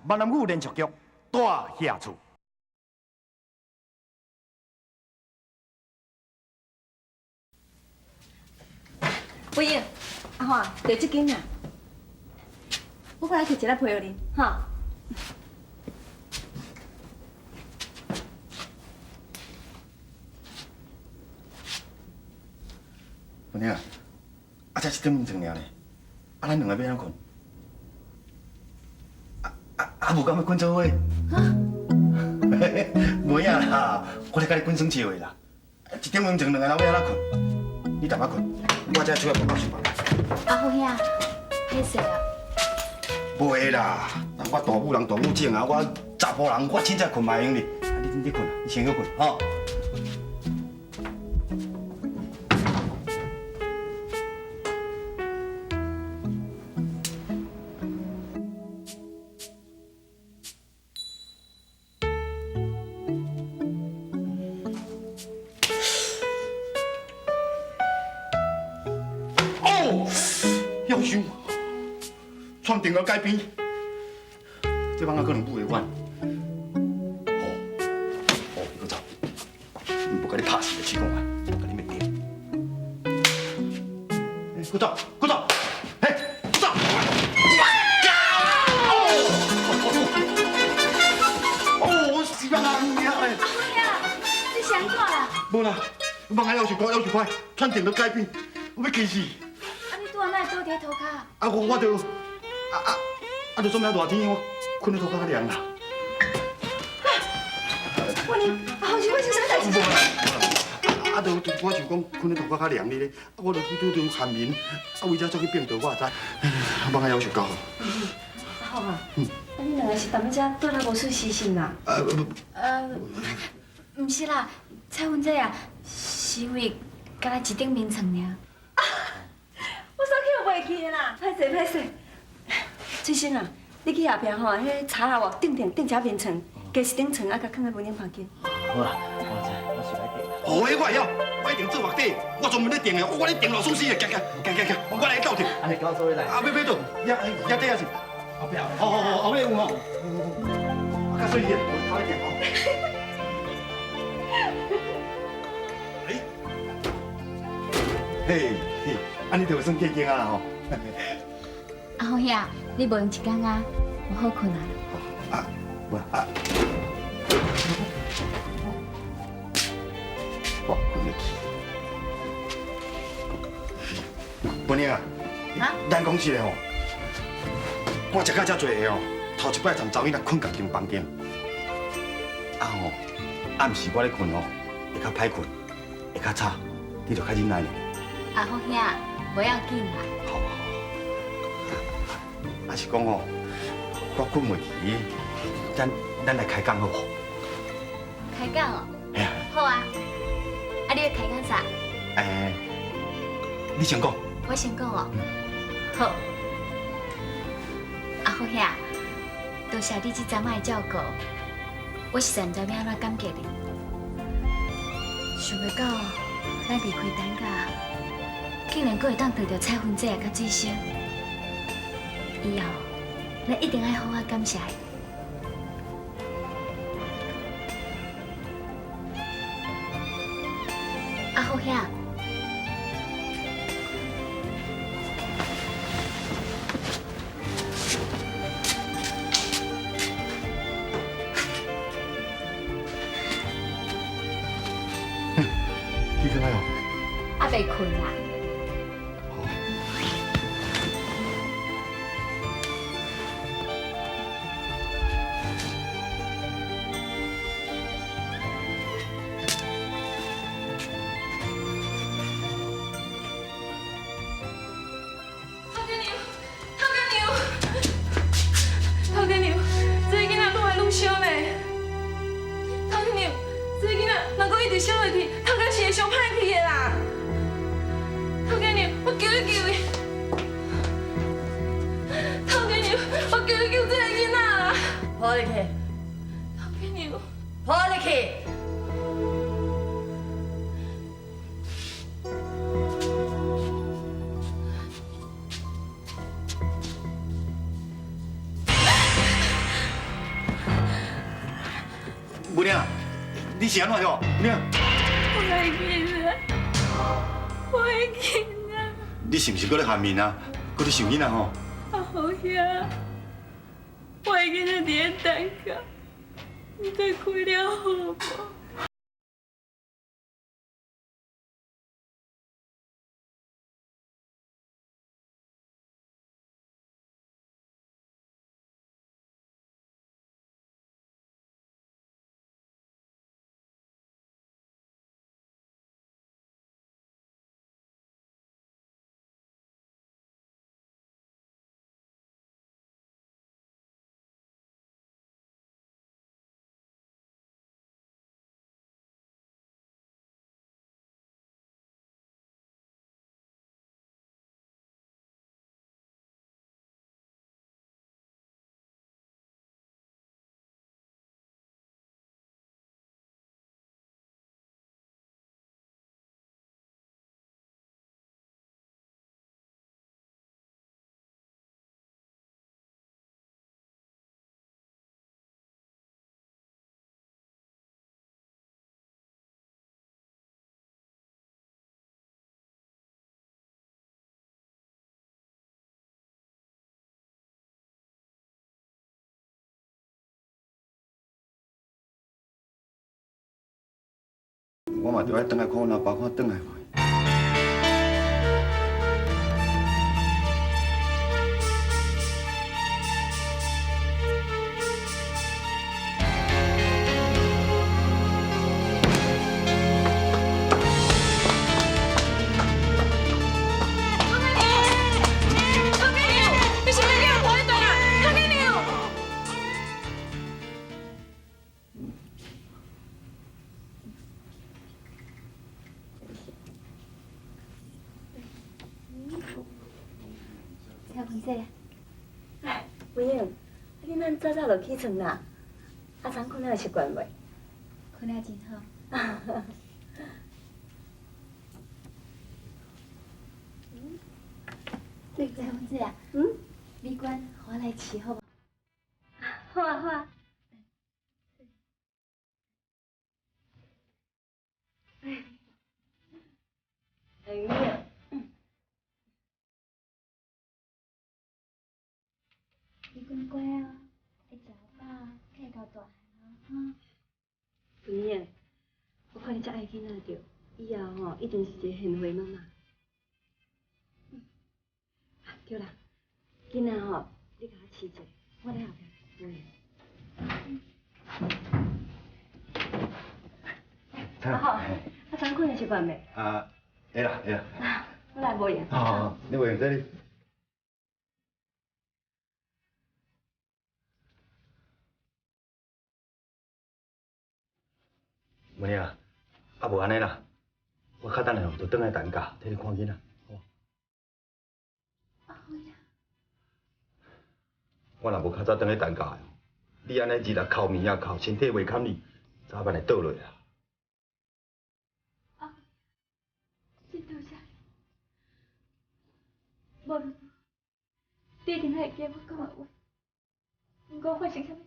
闽南语连续剧大下厝。不英，阿华，就这间啊，我过来摕一粒陪你，哈。文英啊，才1点钟尔呢，咱两个要安怎困？无敢要滚做伙？无影啦，我咧甲你滚耍笑的啦。1点钟两个人要安怎困？你淡仔困，我这出来陪我上班。阿好兄，歹势啊。袂啦，我大母人大母种啊，我查甫人我凊彩困嘛用哩。你困啊，你先去困吼。要想创电脑改变，这帮啊可能不会晚。你搁走，不甲你拍死的试讲啊，甲你灭掉。搁走，搁走，嘿，搁走。哦，死人啊！你啊！阿好兄，你想看啦？无啦，帮啊要求高，要求快，创电脑改变，我要气死。我哪会倒伫涂骹？我就做咩热天，我困喺涂骹凉啦。我是发生啥代志？我想讲困喺涂骹较凉哩咧，我就去拄着寒眠，为遮走去变道，我也知。帮我要求高。阿好啊，你两个是踮咧遮倒来无顺时辰啦？唔是啦，彩云姐啊，是因为敢若一顶眠床尔。我手机又袂记的啦，歹势歹势。翠心啊，你去后壁吼，迄茶楼哦，订一下眠床，加一顶床啊，甲放在文玲房间。好啦，我知，我是来订。好的，我会晓，我一定做目底，我专门咧订的，我咧订老舒适的，行，我来斗订。安尼到做伙来。啊，别做，也底也是。后壁，后壁有吼。较水些，我头来订吼。嘿，安尼就算见见啊吼。阿好兄，你无用一天啊，有好困啊？哇，困得去。本英啊，咱讲起来吼，我食到遮济个吼，头一摆站走去来困家己房间。暗时我咧困吼，会较歹困，会较差，你就较忍耐呢。阿好兄，不要紧啦。好。还是讲吼，我困袂去，咱来开讲好无？开讲哦。哎呀。好啊。你要开讲啥？你先讲。我先讲哦。好。阿好兄，多谢你这阵仔的照顾，我实在唔知要安怎感激你。想袂到咱离开等下，竟然阁会当遇到彩云姐甲水星。以后，咱一定要好好感谢伊。阿好兄，你过来哦。还未困啦？小下去，头家是会上歹去的啦。头家娘，我求你救伊。头家娘，我求你救这个囡仔啦。抱入去，头家娘，抱入去。母娘，你是安怎样？母娘，我会记啦，我会记啦。你是不是搁咧喊面啊？搁咧想囡仔吼？啊好兄，我会记得伫个等下，你再开了好无？我嘛着爱转来看阮阿爸，看转来看。你是要叫我回转啊？他给你哦。小凤姐，哎，文英，你咱早早就起床啦。阿长困了习惯袂？困了真好。小凤姐啊，米罐我来饲好无？好啊好啊。哎呀，米罐乖啊，会食饱，可以到大汉哦，文英，我看你遮爱囡仔着，以后吼一定是一个贤惠妈妈。对啦，囡仔吼，你甲我饲者，我咧后壁陪。阿好，阿长困了习惯未？啊，会啦会啦。我来无用。好，你袂用这里。母娘，啊无安尼啦，我较等下就转来等假，替你看囡仔，好无？好呀。我若无较早转去等假的，你安尼日日哭面啊哭，身体袂堪你，早晚会倒落啊。真多谢。无论你一定会记我讲的话，不管发生什么代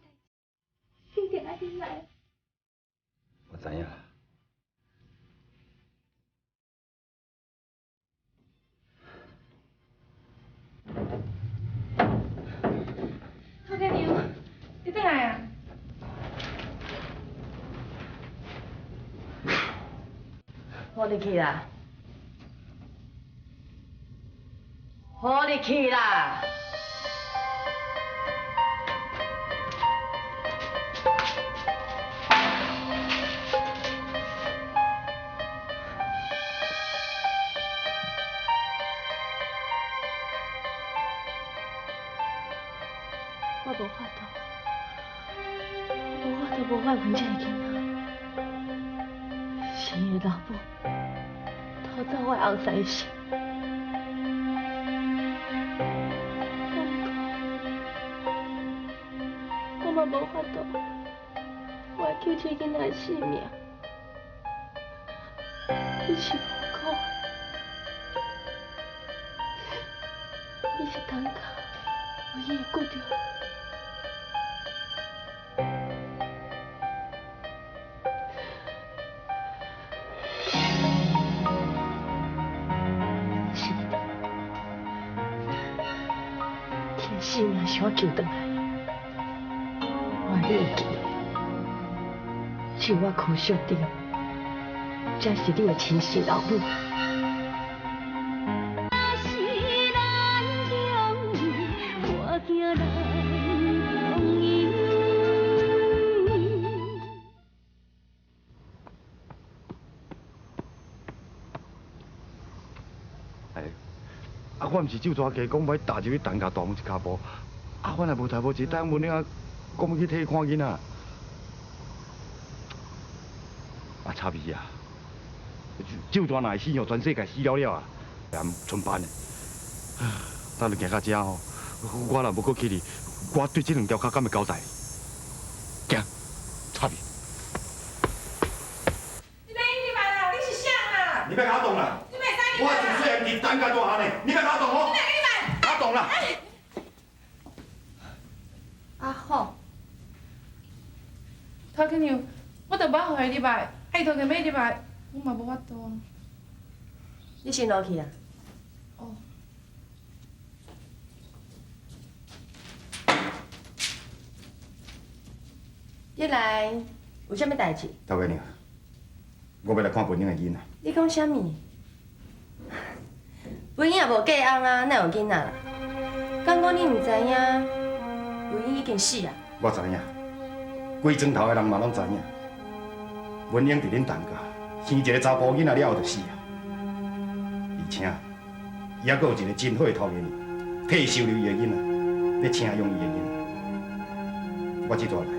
志，你一定爱你来。我知影啦。陶家娘，你倒来啊？好你去啦！好你去啦！我无法度，无法分这个囡仔，生的老母偷走我的后生时，我嘛无法度，我要救这个囡仔的性命，伊是无辜的，伊是当家唯一的骨着。死命想要救回来。我你会记，只有我苦惜着，才是你的亲生老母。我毋是就抓家讲要踏入去陈家大门一脚步，我若无代无志，等文玲讲要去替看囡仔。差别啊！就抓若会死哦，全世界死了了啊，也唔存班的。等你行到这吼，我若无搁去哩，我对这两条脚敢会交代？行，差别。你来啦！你是谁啦？你别搞动啦！你别使我自细汉伫陈家大汉的，你别搞动哦！搞动啦！阿好，头家娘，我着捌回你来，爱头家买入来，我嘛无法度。你先落去啊。哦。你来有啥物代志？头家娘，我要来看文玲的囡仔。你讲啥物？文英也无嫁翁啊，哪有囡仔啦？敢讲你毋知影？文英已经死啊！我知影，规庄头的人嘛拢知影。文英伫恁陈家生一个查甫囡仔了后就死啊，而且伊还阁有一个真好的头家娘，替伊收留伊的囡仔，要请养伊的囡仔。我这阵来，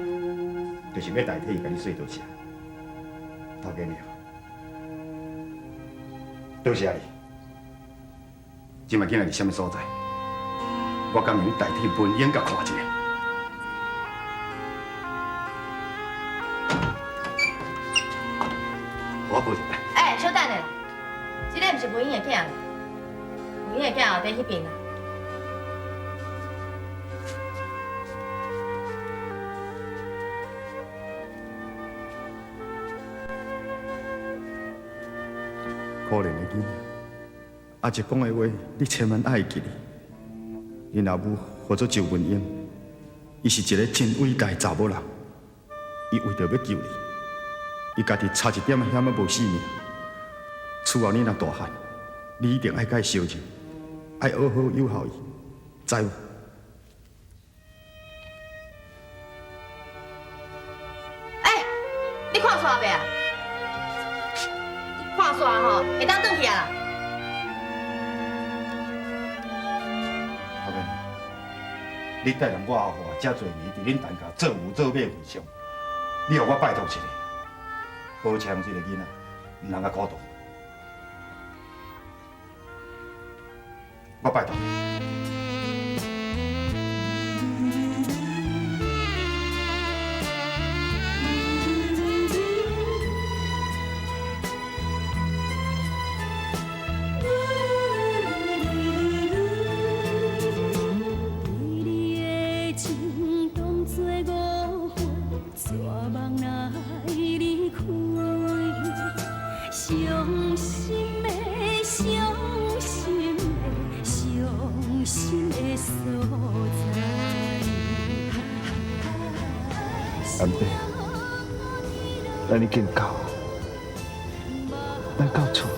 就是要代替伊甲你说多谢，头家娘，多谢你。今麦今日伫什么所在？我甘愿代替文英甲看一下。我不。哎，小等下，这个毋是文英的囝，文英的囝后伫迄边啦。可怜的囡仔，阿叔讲的话，你千万爱记哩。恁阿母叫做周文英，伊是一个真伟大的查某人，伊为着要救你，伊家己差一点险啊无性命。此后你若大汉，你一定爱甲伊相认，爱好好友好伊，知有？哎，你看煞未啊？你看煞吼，会当转去啊啦？头家娘，你带人我后话遮侪年伫恁陈家做有做买为上，你互我拜托一下，保强这个囡仔，唔通甲孤独。我拜托你。安伯，咱已经到，咱到厝。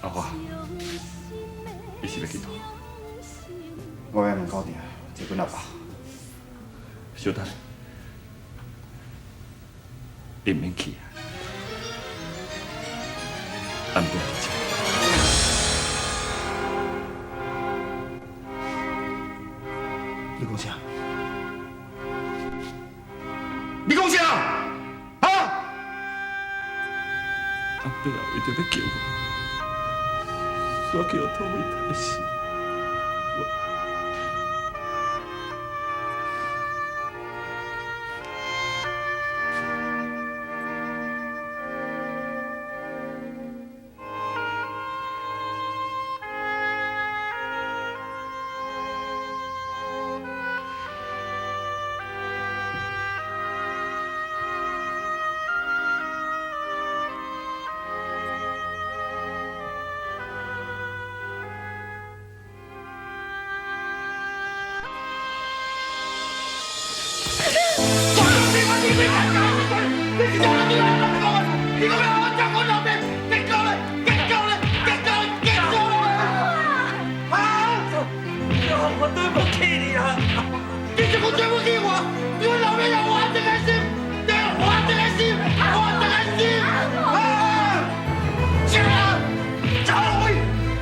阿华，你是要去倒？我要门口埕接阮阿爸。小等，你唔免去啊！你讲啥？啊？后壁后一直在叫我，说叫我拖尾台死。我对不起你啊！你这个对不起我，你们老人让我还这个心，对，我还这个心，我还这个心啊！是啊，走开，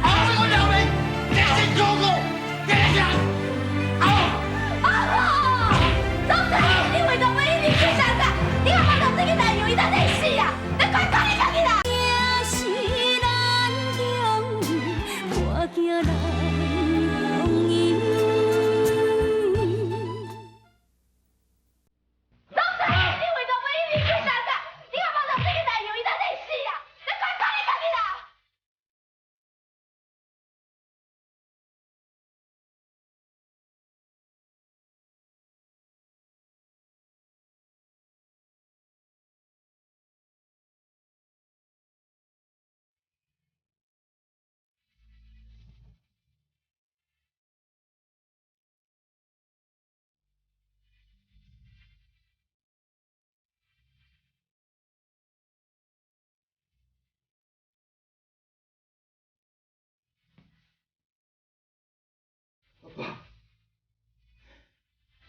我老人，你先做我，你先，总裁，你为什么一定去上山？你干嘛让这个男友一直在死啊？你快快点起来！是咱中破镜来容易。总裁，你为什么一定去上山？你干嘛让这个男友一直在死啊？你快快点起来！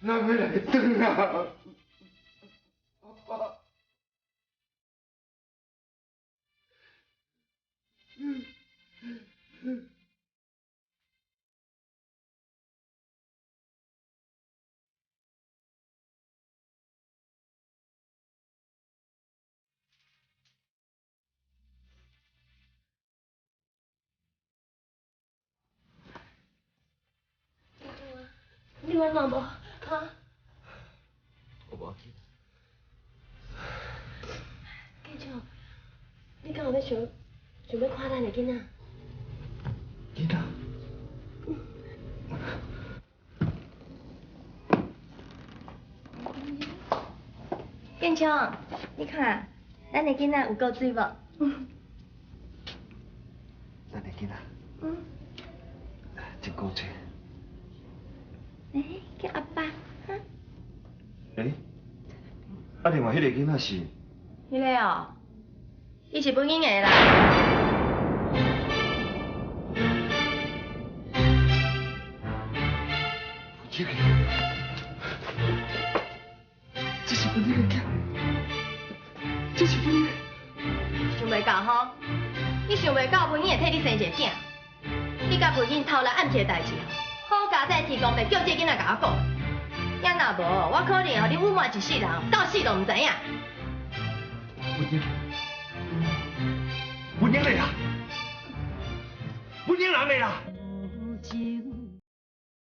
咱要来转啊！阿爸。你们冷无？啊？我无去。建昌，你敢有要想要看咱的囡仔？囡仔。建昌，你看，咱的囡仔有够水无？咱的囡仔。真古锥。叫阿爸，哈？啊，另外迄个囡仔是？迄个哦，伊是本英的啦。这个，这是本英的囝，这是本英的。想袂到吼，你想袂到文英会替你生一个囝，你甲文英偷来暗摕代志，好家在提供袂叫这囡仔甲我讲，要若无，我可能互你污骂一世人，到死都唔知影。本英来啦！本英人来啦！